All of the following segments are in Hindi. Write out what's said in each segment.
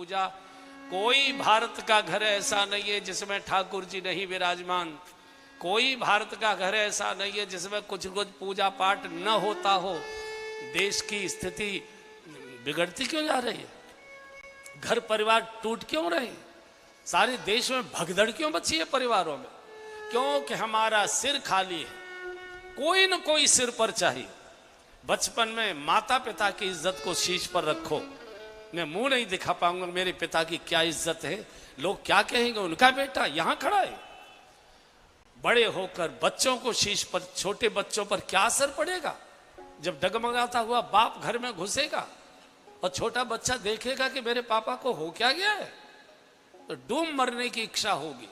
पूजा। कोई भारत का घर ऐसा नहीं है जिसमें ठाकुर जी नहीं विराजमान। कोई भारत का घर ऐसा नहीं है जिसमें कुछ कुछ पूजा पाठ न होता हो। देश की स्थिति बिगड़ती क्यों जा रही है? घर परिवार टूट क्यों रहे? सारे देश में भगदड़ क्यों बची है परिवारों में? क्योंकि हमारा सिर खाली है। कोई न कोई सिर पर चाहिए। बचपन में माता पिता की इज्जत को शीश पर रखो। मैं मुंह नहीं दिखा पाऊंगा मेरे पिता की क्या इज्जत है, लोग क्या कहेंगे, उनका बेटा यहां खड़ा है। बड़े होकर बच्चों को शीश पर, छोटे बच्चों पर क्या असर पड़ेगा? जब डगमगाता हुआ बाप घर में घुसेगा और छोटा बच्चा देखेगा कि मेरे पापा को हो क्या गया है, तो डूब मरने की इच्छा होगी,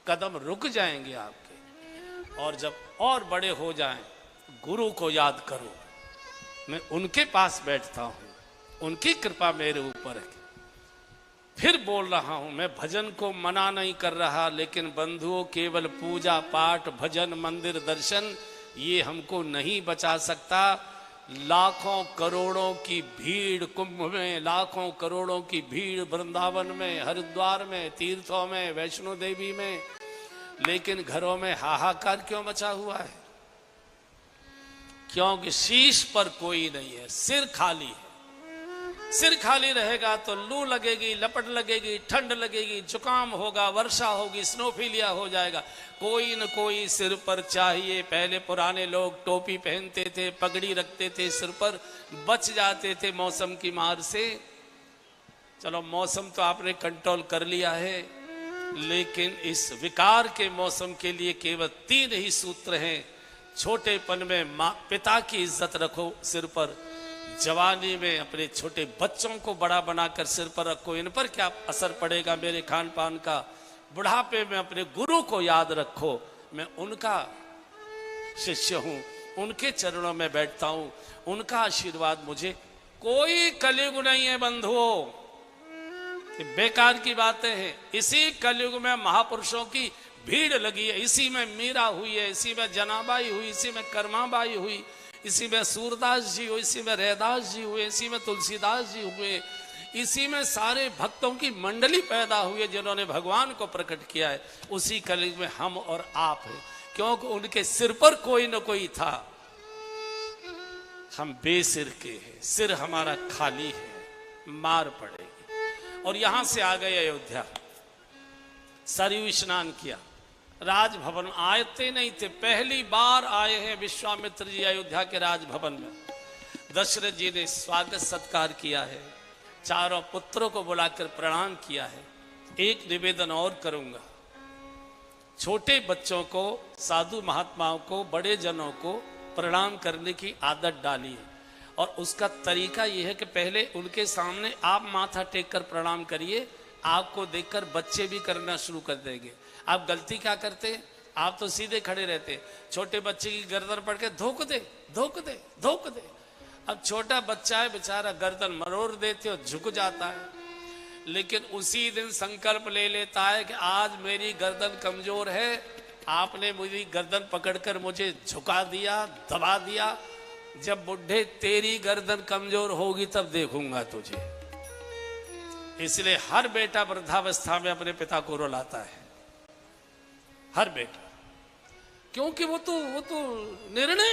कदम रुक जाएंगे आपके। और जब और बड़े हो जाएं, गुरु को याद करो। मैं उनके पास बैठता हूं, उनकी कृपा मेरे ऊपर है। फिर बोल रहा हूं, मैं भजन को मना नहीं कर रहा, लेकिन बंधुओं केवल पूजा पाठ, भजन, मंदिर, दर्शन ये हमको नहीं बचा सकता। लाखों करोड़ों की भीड़ कुंभ में, लाखों करोड़ों की भीड़ वृंदावन में, हरिद्वार में, तीर्थों में, वैष्णो देवी में, लेकिन घरों में हाहाकार क्यों मचा हुआ है? क्योंकि शीश पर कोई नहीं है, सिर खाली है। सिर खाली रहेगा तो लू लगेगी, लपट लगेगी, ठंड लगेगी, जुकाम होगा, वर्षा होगी, स्नोफीलिया हो जाएगा। कोई न कोई सिर पर चाहिए। पहले पुराने लोग टोपी पहनते थे, पगड़ी रखते थे सिर पर, बच जाते थे मौसम की मार से। चलो मौसम तो आपने कंट्रोल कर लिया है, लेकिन इस विकार के मौसम के लिए केवल 3 ही सूत्र हैं। छोटेपन में माँ पिता की इज्जत रखो सिर पर, जवानी में अपने छोटे बच्चों को बड़ा बनाकर सिर पर रखो। इन पर क्या असर पड़ेगा मेरे खान पान का? बुढ़ापे में अपने गुरु को याद रखो। मैं उनका शिष्य हूं, उनके चरणों में बैठता हूं, उनका आशीर्वाद मुझे। कोई कलयुग नहीं है बंधुओं, बेकार की बातें हैं। इसी कलयुग में महापुरुषों की भीड़ लगी है। इसी में मीरा हुई है, इसी में जनाबाई हुई, इसी में कर्माबाई हुई, इसी में सूरदास जी हुए, इसी में रैदास जी हुए, इसी में तुलसीदास जी हुए, इसी में सारे भक्तों की मंडली पैदा हुई है जिन्होंने भगवान को प्रकट किया है। उसी कलयुग में हम और आप हैं, क्योंकि उनके सिर पर कोई न कोई था। हम बेसिर के हैं, सिर हमारा खाली है, मार पड़ेगी। और यहां से आ गए अयोध्या, सरयू स्नान किया, राजभवन आते नहीं थे, पहली बार आए हैं विश्वामित्र जी अयोध्या के राजभवन में। दशरथ जी ने स्वागत सत्कार किया है, चारों पुत्रों को बुलाकर प्रणाम किया है। एक निवेदन और करूंगा, छोटे बच्चों को, साधु महात्माओं को, बड़े जनों को प्रणाम करने की आदत डाली है। और उसका तरीका यह है कि पहले उनके सामने आप माथा टेक कर प्रणाम करिए, आपको देखकर बच्चे भी करना शुरू कर देंगे। आप गलती क्या करते? आप तो सीधे खड़े रहते, छोटे बच्चे की गर्दन पकड़ के धोक दे, धोक दे, धोक दे। अब छोटा बच्चा है बेचारा, गर्दन मरोड़ देते हो, झुक जाता है। लेकिन उसी दिन संकल्प ले लेता है कि आज मेरी गर्दन कमजोर है, आपने मेरी गर्दन पकड़कर मुझे झुका दिया, दबा दिया। जब बुढ़े तेरी गर्दन कमजोर होगी तब देखूंगा तुझे। इसलिए हर बेटा वृद्धावस्था में अपने पिता को रुलाता है, हर बेटा, क्योंकि वो तो निर्णय